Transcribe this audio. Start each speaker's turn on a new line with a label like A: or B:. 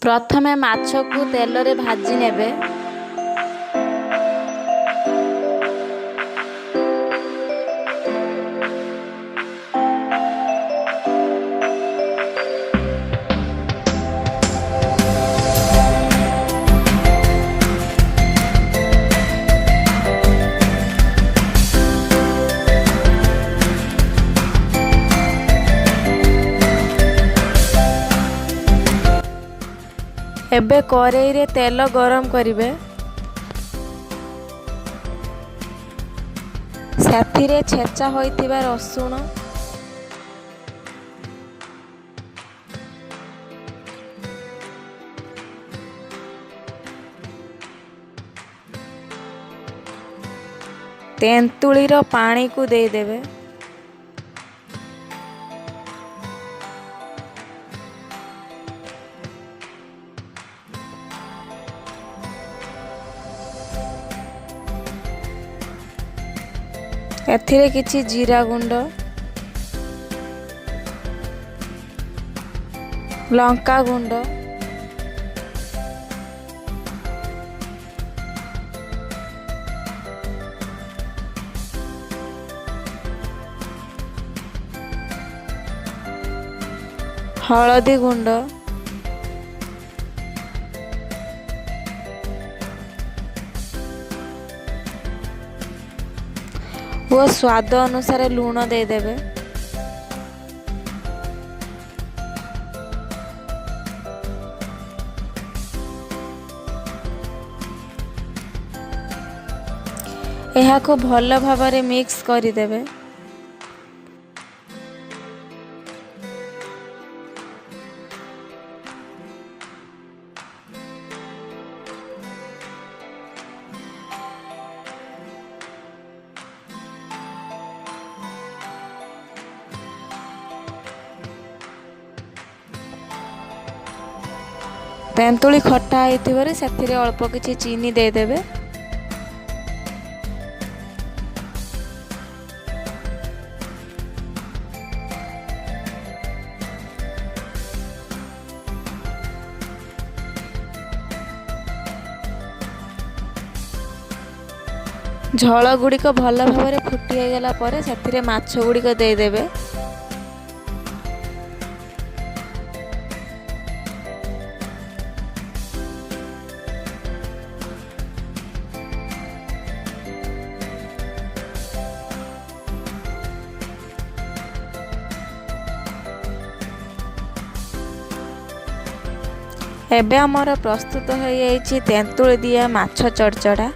A: ପ୍ରଥମେ ମାଛକୁ ତେଲରେ ଭାଜି ନେବେ। ଏବେ କରେଇରେ ତେଲ ଗରମ କରିବେ। ସେଥିରେ ଛେଚା ହୋଇଥିବା ରସୁଣ, ତେନ୍ତୁଳିର ପାଣିକୁ ଦେଇଦେବେ। ଏଥିରେ କିଛି ଜିରା ଗୁଣ୍ଡ, ଲଙ୍କା ଗୁଣ୍ଡ, ହଳଦୀ ଗୁଣ୍ଡ, ଓ ସ୍ୱାଦ ଅନୁସାରେ ଲୁଣ ଦେଇଦେବେ। ଏହାକୁ ଭଲ ଭାବରେ ମିକ୍ସ କରିଦେବେ। ତେନ୍ତୁଳି ଖଟା ହେଇଥିବାରୁ ସେଥିରେ ଅଳ୍ପ କିଛି ଚିନି ଦେଇଦେବେ। ଝୋଳ ଗୁଡ଼ିକ ଭଲ ଭାବରେ ଫୁଟି ହେଇଗଲା ପରେ ସେଥିରେ ମାଛ ଗୁଡ଼ିକ ଦେଇଦେବେ। ଏବେ ଆମର ପ୍ରସ୍ତୁତ ହୋଇଯାଇଛି ତେନ୍ତୁଳି ଦିଆ ମାଛ ଚଡ଼ଚଡ଼ା।